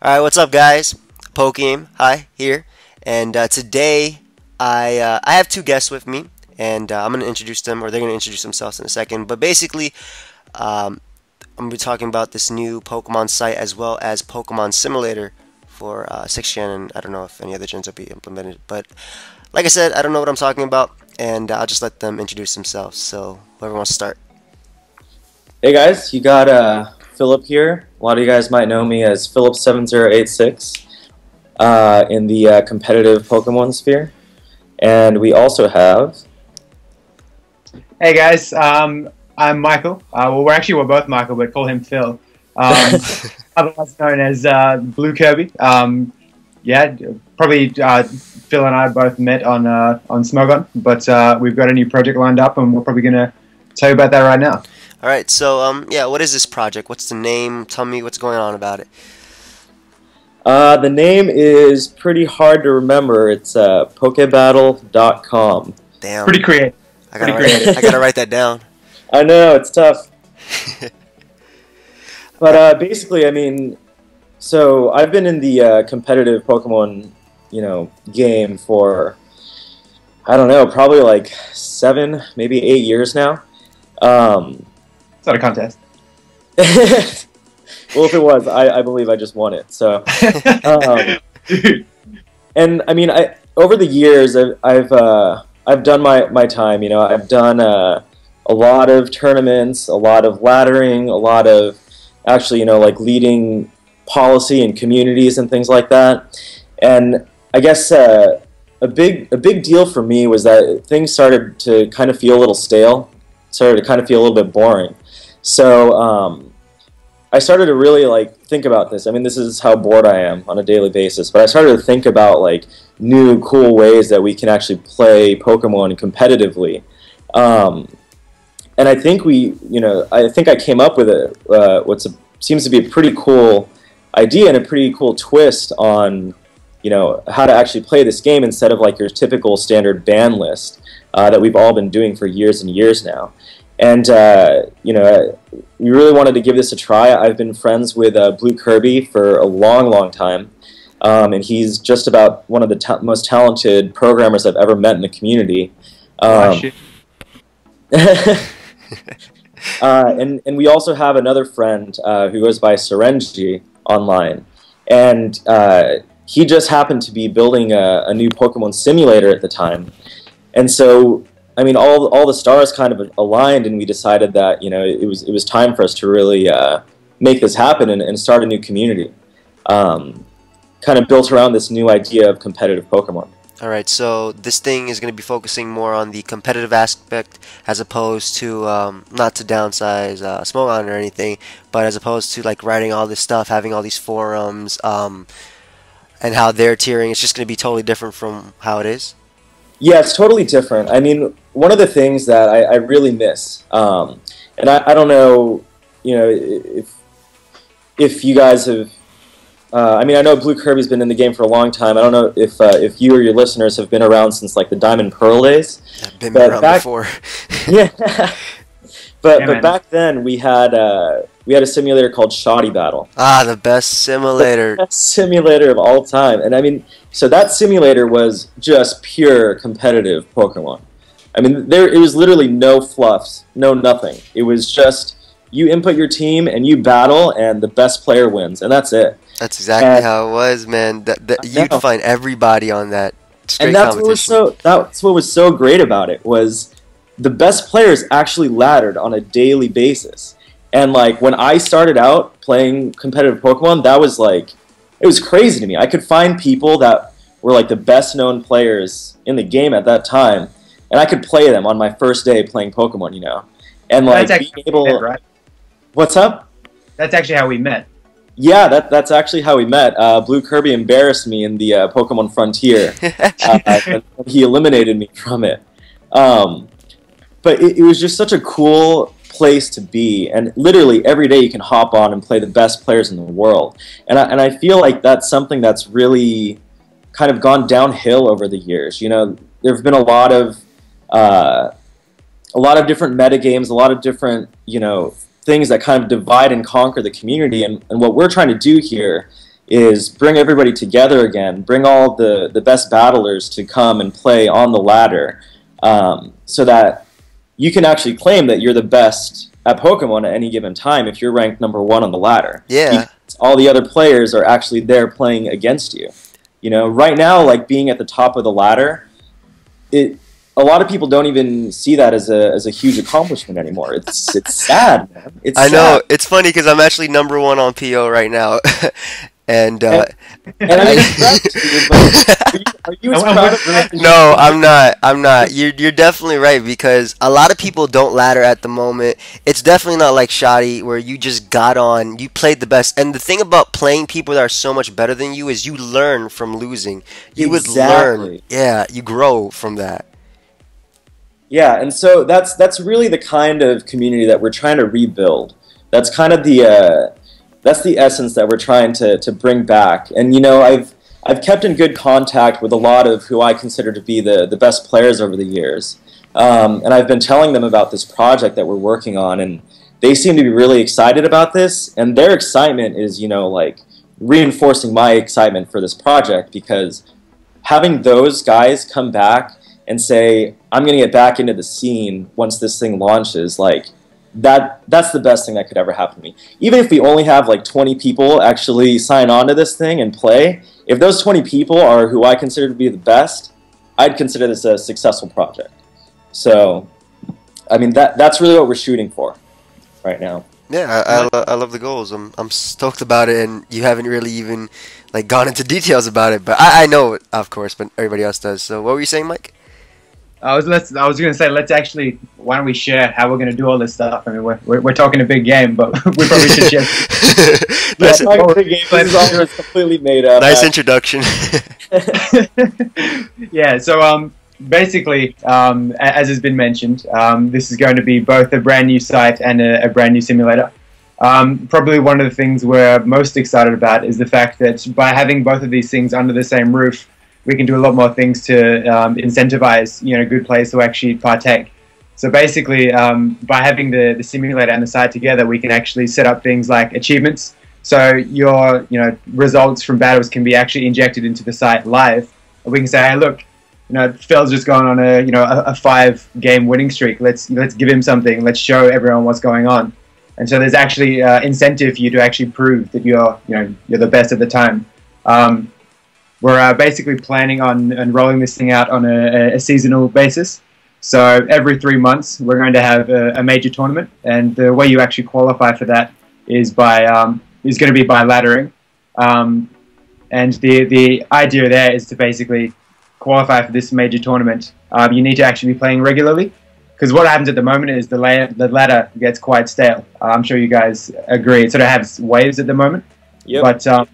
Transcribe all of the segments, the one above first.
Alright, what's up guys? PokeAim, hi, here. And today I have two guests with me, and I'm going to introduce them, or they're going to introduce themselves in a second. But basically, I'm going to be talking about this new Pokemon site as well as Pokemon Simulator for 6th Gen, and I don't know if any other gens will be implemented. But like I said, I don't know what I'm talking about, and I'll just let them introduce themselves. So whoever wants to start. Hey guys, you got Philip here. A lot of you guys might know me as Philip7086 in the competitive Pokemon sphere. And we also have... Hey guys, I'm Michael. We're both Michael, but call him Phil. Otherwise known as Blue Kirby. Yeah, probably Phil and I both met on Smokin, but we've got a new project lined up, and we're probably going to tell you about that right now. Alright, so yeah, what is this project? What's the name? Tell me what's going on about it. The name is pretty hard to remember. It's PokeBattle.com. Damn. Pretty creative. I gotta write that down. I know, it's tough. But basically, I mean, so I've been in the competitive Pokemon, game for, I don't know, probably like 7, maybe 8 years now. It's not a contest. Well, if it was, I believe I just won it. So, and I mean, over the years, I've done my time. I've done a lot of tournaments, a lot of laddering, a lot of actually, like leading policy and communities and things like that. And I guess a big deal for me was that things started to kind of feel a little stale, started to kind of feel a little bit boring. So I started to really think about this. I mean, this is how bored I am on a daily basis. But I started to think about new, cool ways that we can actually play Pokemon competitively. And I think I came up with what seems to be a pretty cool idea and a pretty cool twist on how to actually play this game instead of your typical standard ban list that we've all been doing for years and years now. And, we really wanted to give this a try. I've been friends with Blue Kirby for a long, long time. And he's just about one of the most talented programmers I've ever met in the community. And we also have another friend who goes by Serenji online. And he just happened to be building a new Pokemon simulator at the time. And so... I mean, all the stars kind of aligned, and we decided that it was time for us to really make this happen and start a new community, kind of built around this new idea of competitive Pokemon. All right, so this thing is going to be focusing more on the competitive aspect as opposed to not to downsize Smokin or anything, but as opposed to writing all this stuff, having all these forums, and how they're tiering. It's just going to be totally different from how it is. Yeah, it's totally different. I mean, one of the things that I really miss, and I don't know, if you guys have, I mean, I know Blue Kirby's been in the game for a long time. I don't know if you or your listeners have been around since the Diamond Pearl days. I've been around before. Yeah, but back then we had a simulator called Shoddy Battle. Ah, the best simulator. The best simulator of all time. And I mean, so that simulator was just pure competitive Pokemon. I mean, it was literally no fluffs, no nothing. It was just you input your team and you battle, and the best player wins, and that's it. That's exactly how it was, man. You'd find everybody on that. And that's what was so great about it, was the best players actually laddered on a daily basis. And when I started out playing competitive Pokemon, that was it was crazy to me. I could find people that were the best known players in the game at that time, and I could play them on my first day playing Pokemon, and being able. Met, right? What's up? That's actually how we met. Yeah, that's actually how we met. Blue Kirby embarrassed me in the Pokemon Frontier. And he eliminated me from it. But it was just such a cool place to be, and literally every day you can hop on and play the best players in the world. And I feel like that's something that's really kind of gone downhill over the years. There have been a lot of different meta games, a lot of different things that kind of divide and conquer the community. And what we're trying to do here is bring everybody together again, bring all the best battlers to come and play on the ladder, so that you can actually claim that you're the best at Pokemon at any given time if you're ranked #1 on the ladder. Yeah. Because all the other players are actually there playing against you. You know, right now, like being at the top of the ladder, a lot of people don't even see that as a huge accomplishment anymore. It's sad, man. It's I know. sad. It's funny because I'm actually #1 on PO right now. And And I mean, are you as proud of that? no, I'm not. I'm not. You're definitely right because a lot of people don't ladder at the moment. It's definitely not like Shoddy where you just got on, you played the best. And the thing about playing people that are so much better than you is you learn from losing. You would learn. Yeah, you grow from that. Yeah, and so that's really the kind of community that we're trying to rebuild. That's kind of that's the essence that we're trying to bring back. And you know, I've kept in good contact with a lot of who I consider to be the best players over the years. And I've been telling them about this project that we're working on, and they seem to be really excited about this. And their excitement is, you know, like reinforcing my excitement for this project, because having those guys come back and say, I'm going to get back into the scene once this thing launches, like, that's the best thing that could ever happen to me. Even if we only have like 20 people actually sign on to this thing and play, if those 20 people are who I consider to be the best, I'd consider this a successful project. So, I mean, that's really what we're shooting for right now. Yeah, I love the goals. I'm stoked about it, and you haven't really even like gone into details about it, but I know it, of course, but everybody else does. So what were you saying, Mike? I was going to say, let's actually, why don't we share how we're going to do all this stuff? I mean, we're talking a big game, but we probably should share. This is all completely made up. Nice introduction. Yeah, so basically, as has been mentioned, this is going to be both a brand new site and a brand new simulator. Probably one of the things we're most excited about is the fact that by having both of these things under the same roof, we can do a lot more things to incentivize, you know, good players to actually partake. So basically, by having the simulator and the site together, we can actually set up things like achievements. So your, you know, results from battles can be actually injected into the site live. We can say, hey, look, you know, Phil's just gone on a, you know, a 5-game winning streak. Let's give him something. Let's show everyone what's going on. And so there's actually incentive for you to actually prove that you're the best at the time. We're basically planning on rolling this thing out on a seasonal basis. So every 3 months, we're going to have a major tournament, and the way you actually qualify for that is going to be by laddering. And the idea there is to basically qualify for this major tournament. You need to actually be playing regularly, because what happens at the moment is the ladder gets quite stale. I'm sure you guys agree. It sort of has waves at the moment. Yep. But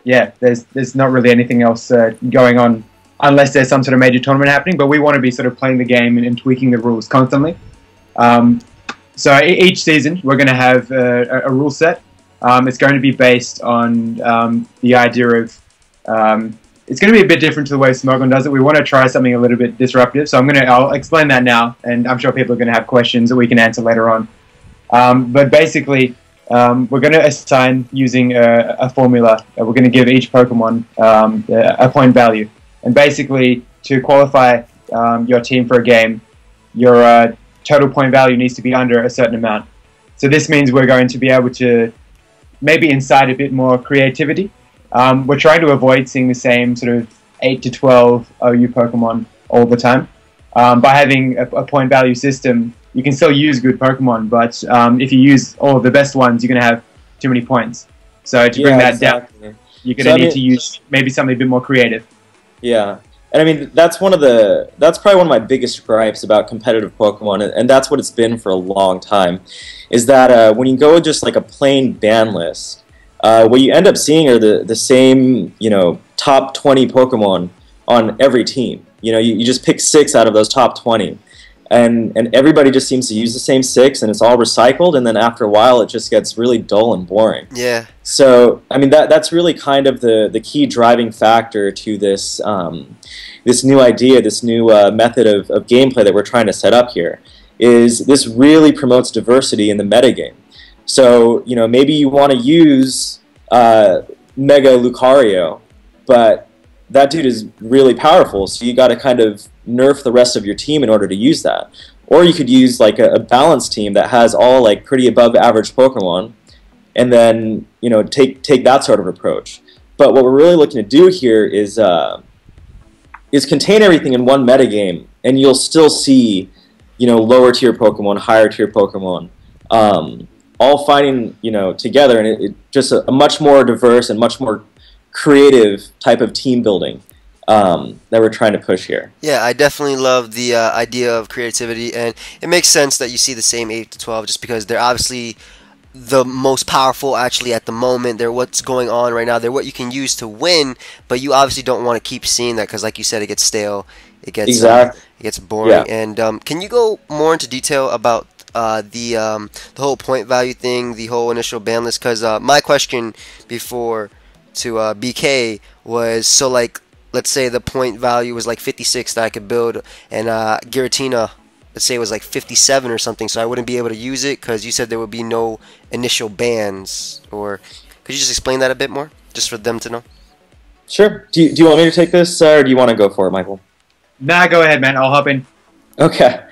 yeah, there's not really anything else going on unless there's some sort of major tournament happening, but we want to be sort of playing the game and tweaking the rules constantly. So each season we're going to have a rule set. It's going to be based on the idea of it's going to be a bit different to the way Smokin does it. We want to try something a little bit disruptive, so I'll explain that now, and I'm sure people are going to have questions that we can answer later on. But basically, we're going to assign using a formula. We're going to give each Pokemon a point value. And basically, to qualify your team for a game, your total point value needs to be under a certain amount. So this means we're going to be able to maybe incite a bit more creativity. We're trying to avoid seeing the same sort of 8 to 12 OU Pokemon all the time. By having a point value system, you can still use good Pokemon, but if you use all of the best ones, you're going to have too many points. So to bring that down, you're going to need to use maybe something a bit more creative. Yeah, and I mean that's probably one of my biggest gripes about competitive Pokemon, and that's what it's been for a long time, is that when you go with just like a plain ban list, what you end up seeing are the same, you know, top 20 Pokemon on every team. You know, you just pick 6 out of those top 20. And everybody just seems to use the same 6, and it's all recycled, and then after a while it just gets really dull and boring. Yeah. So, I mean, that's really kind of the key driving factor to this this new idea, this new method of gameplay that we're trying to set up here, is this really promotes diversity in the metagame. So, you know, maybe you want to use Mega Lucario, but that dude is really powerful, so you got to kind of nerf the rest of your team in order to use that. Or you could use like a balanced team that has all like pretty above average Pokemon, and then take that sort of approach. But what we're really looking to do here is contain everything in one metagame, and you'll still see lower tier Pokemon, higher tier Pokemon, all fighting together, and it just a much more diverse and much more creative type of team building that we're trying to push here. Yeah, I definitely love the idea of creativity, and it makes sense that you see the same 8 to 12 just because they're obviously the most powerful actually at the moment. They're what's going on right now. They're what you can use to win, but you obviously don't want to keep seeing that because, like you said, it gets stale. It gets exactly. It gets boring. Yeah. And can you go more into detail about the whole point value thing, the whole initial ban list? Because my question before to BK was, so like, let's say the point value was like 56 that I could build, and Giratina, let's say it was like 57 or something, so I wouldn't be able to use it because you said there would be no initial bans. Or could you just explain that a bit more, just for them to know? Sure. Do you want me to take this, or do you want to go for it, Michael? Nah, go ahead, man. I'll hop in. Okay.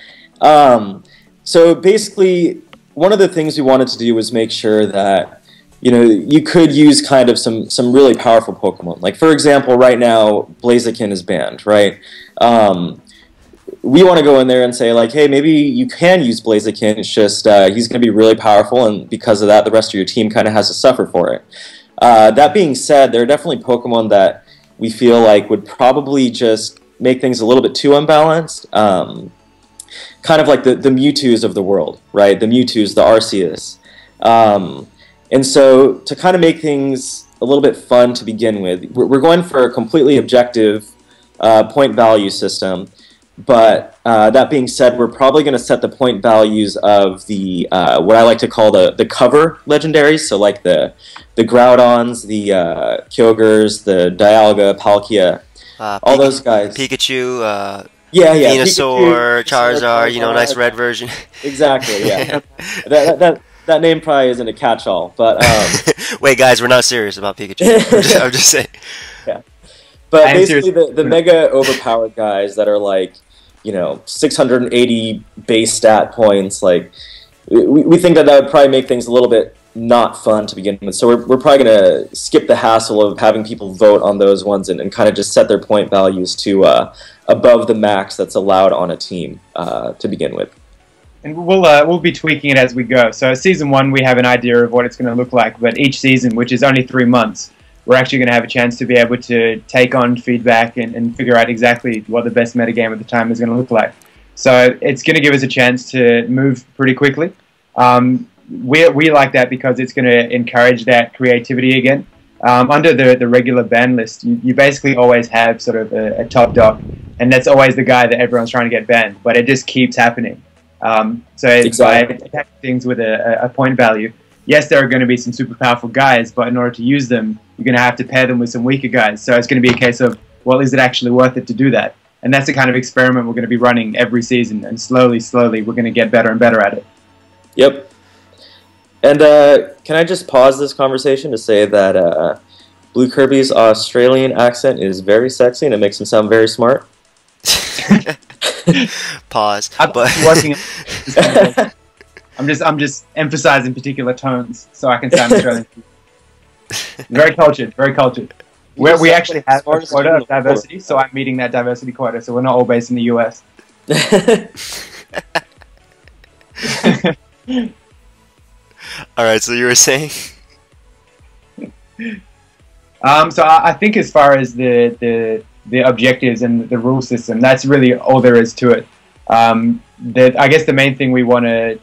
So basically, one of the things we wanted to do was make sure that you could use kind of some really powerful Pokemon. Like, for example, right now, Blaziken is banned, right? We want to go in there and say, like, hey, maybe you can use Blaziken, it's just he's going to be really powerful, and because of that, the rest of your team kind of has to suffer for it. That being said, there are definitely Pokemon that we feel like would probably just make things a little bit too unbalanced. Kind of like the Mewtwo's of the world, right? The Mewtwo's, the Arceus. And so to kind of make things a little bit fun to begin with, we're going for a completely objective point value system. But that being said, we're probably going to set the point values of the what I like to call the cover legendaries. So like the Groudons, the Kyogres, the Dialga, Palkia, all those guys. Pikachu, yeah, Venusaur, Pikachu, Charizard, nice red version. Exactly, yeah. that name probably isn't a catch-all, but wait, guys, we're not serious about Pikachu. I'm just saying. Yeah, but basically the mega overpowered guys that are like 680 base stat points, like we think that would probably make things a little bit not fun to begin with. So we're probably going to skip the hassle of having people vote on those ones and kind of just set their point values to above the max that's allowed on a team to begin with. And we'll be tweaking it as we go. So season 1, we have an idea of what it's going to look like, but each season, which is only 3 months, we're actually going to have a chance to be able to take on feedback and figure out exactly what the best metagame at the time is going to look like. So it's going to give us a chance to move pretty quickly. We like that because it's going to encourage that creativity again. Under the regular ban list, you basically always have sort of a top dog, and that's always the guy that everyone's trying to get banned, but it just keeps happening. So exactly. By attacking things with a point value, yes, there are going to be some super powerful guys, but in order to use them, you're going to have to pair them with some weaker guys. So it's going to be a case of, well, is it actually worth it to do that? And that's the kind of experiment we're going to be running every season, and slowly, we're going to get better and better at it. Yep. And can I just pause this conversation to say that Blue Kirby's Australian accent is very sexy and it makes him sound very smart? Pause. I'm just emphasizing particular tones so I can sound Australian. Very cultured, very cultured. We actually have a quota of diversity, so I'm meeting that diversity quota, so we're not all based in the US. Alright, so you were saying? So I think as far as the objectives and the rule system, that's really all there is to it. I guess the main thing we want to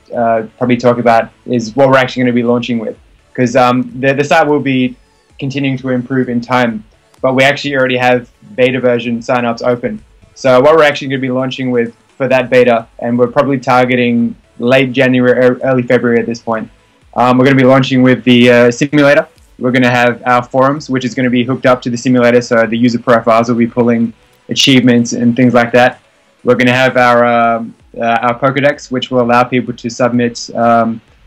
probably talk about is what we're actually going to be launching with. Because the site will be continuing to improve in time, but we actually already have beta version signups open. So what we're actually going to be launching with for that beta, and we're probably targeting late January, early February at this point, we're going to be launching with the simulator. We're going to have our forums, which is going to be hooked up to the simulator, so the user profiles will be pulling achievements and things like that. We're going to have our Pokedex, which will allow people to submit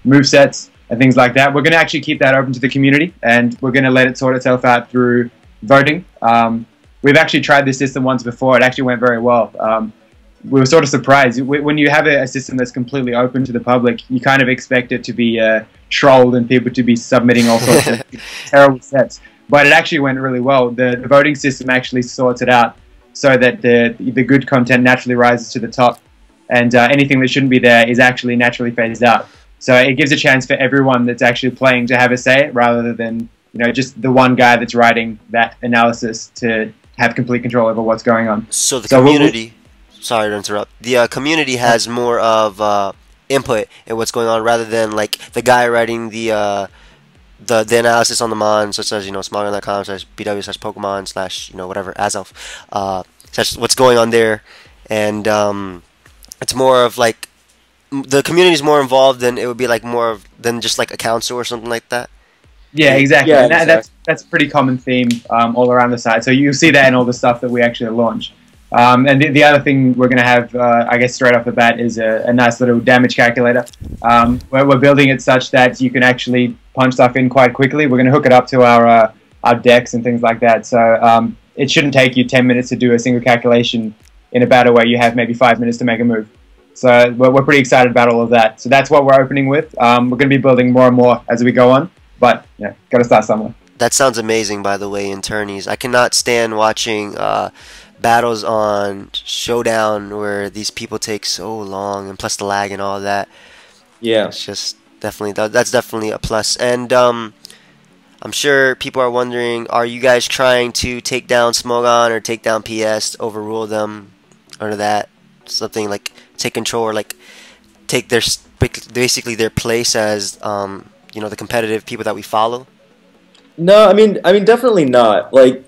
movesets and things like that. We're going to actually keep that open to the community, and we're going to let it sort itself out through voting. We've actually tried this system once before. It actually went very well. We were sort of surprised. When you have a system that's completely open to the public, you kind of expect it to be trolled and people to be submitting all sorts of terrible sets. But it actually went really well. The voting system actually sorts it out so that the good content naturally rises to the top, and anything that shouldn't be there is actually naturally phased out. So it gives a chance for everyone that's actually playing to have a say, rather than just the one guy that's writing that analysis to have complete control over what's going on. So the community, sorry to interrupt, the community has more of input in what's going on, rather than like the guy writing the analysis on the mon, such as smokin.com/bw/Pokemon/ whatever aself, such what's going on there, and it's more of like the community is more involved than it would be like more of than just like a council or something like that. Yeah, exactly. Yeah, And that's a pretty common theme all around the site. So you'll see that in all the stuff that we actually launch. And the other thing we're going to have, I guess, straight off the bat is a nice little damage calculator. We're building it such that you can actually punch stuff in quite quickly. We're going to hook it up to our decks and things like that. So it shouldn't take you 10 minutes to do a single calculation in a battle where you have maybe 5 minutes to make a move. So we're pretty excited about all of that. So that's what we're opening with. We're going to be building more and more as we go on. But got to start somewhere. That sounds amazing, by the way, in tourneys. I cannot stand watching battles on Showdown where these people take so long, and plus the lag and all that. Yeah, it's just definitely that's definitely a plus. And I'm sure people are wondering, are you guys trying to take down Smokin or take down PS, overrule them, or that something like take control, or like take their basically their place as the competitive people that we follow? No, I mean definitely not. Like,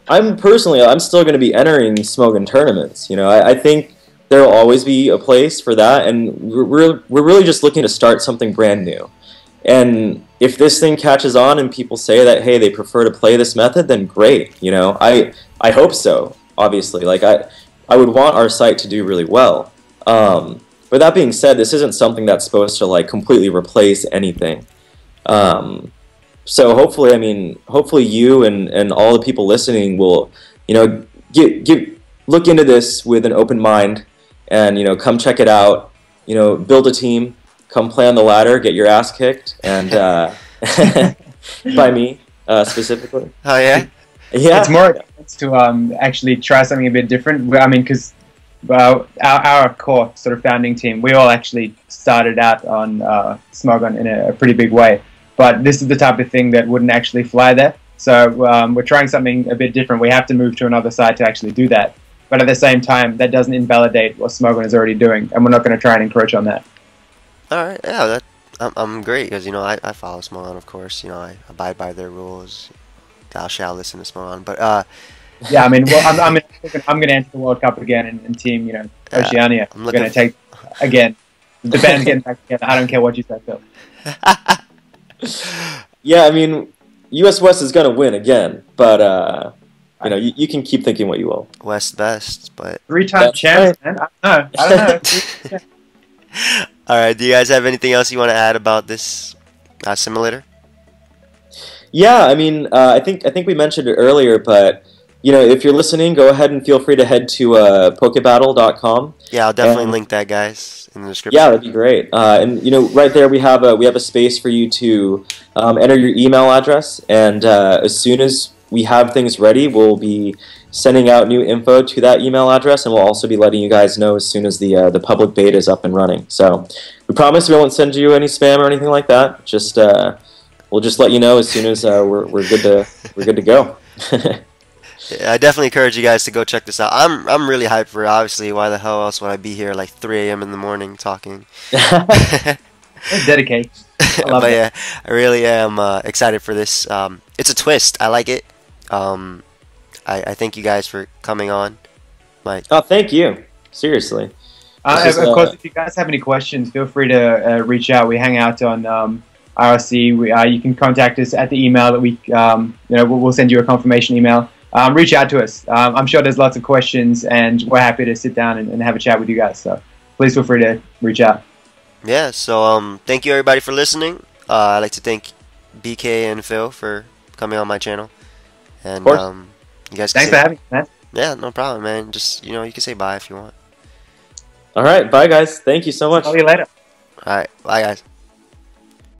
I'm still going to be entering Smokin tournaments. I think there will always be a place for that, and we're really just looking to start something brand new. And if this thing catches on and people say that, hey, they prefer to play this method, then great. I hope so. Obviously, like I would want our site to do really well. But that being said, this isn't something that's supposed to like completely replace anything. So hopefully you and all the people listening will, look into this with an open mind, and come check it out. Build a team, come play on the ladder, get your ass kicked, and by me specifically. Oh yeah, yeah. It's more to actually try something a bit different. I mean, because our core sort of founding team, we all actually started out on Smokin in a pretty big way. But this is the type of thing that wouldn't actually fly there. So we're trying something a bit different. We have to move to another site to actually do that. But at the same time, that doesn't invalidate what Smokin is already doing, and we're not going to try and encroach on that. All right, yeah, I'm great, because I follow Smokin, of course. I abide by their rules. Thou shalt listen to Smokin. But yeah, I mean, well, I'm going to enter the World Cup again and team Oceania. I'm going to take again. The band's getting back together. I don't care what you say, Phil. Yeah, I mean, US West is going to win again, but you can keep thinking what you will. West best, but 3-time champs, right, man. I don't know. All right, do you guys have anything else you want to add about this simulator? Yeah, I mean, I think we mentioned it earlier, but if you're listening, go ahead and feel free to head to pokebattle.com. Yeah, I'll definitely link that, guys, in the description. Yeah, that'd be great. And right there we have a space for you to enter your email address, and as soon as we have things ready, we'll be sending out new info to that email address, and we'll also be letting you guys know as soon as the public beta is up and running. So we promise we won't send you any spam or anything like that. Just we'll just let you know as soon as we're good to go. Yeah, I definitely encourage you guys to go check this out. I'm really hyped for it. Obviously, why the hell else would I be here like 3 a.m. in the morning talking? Dedicate. But yeah, I really am excited for this. It's a twist. I like it. I thank you guys for coming on, Mike. Oh, thank you. Seriously. Of course, if you guys have any questions, feel free to reach out. We hang out on IRC. You can contact us at the email that we'll send you a confirmation email. Reach out to us. I'm sure there's lots of questions, and we're happy to sit down and have a chat with you guys. So please feel free to reach out. Yeah, so thank you everybody for listening, I'd like to thank BK and Phil for coming on my channel. And Of course. you guys can Thanks for having me, man. yeah, no problem, man. Just you can say bye if you want. All right, bye guys. Thank you so much. See you later. All right, bye guys.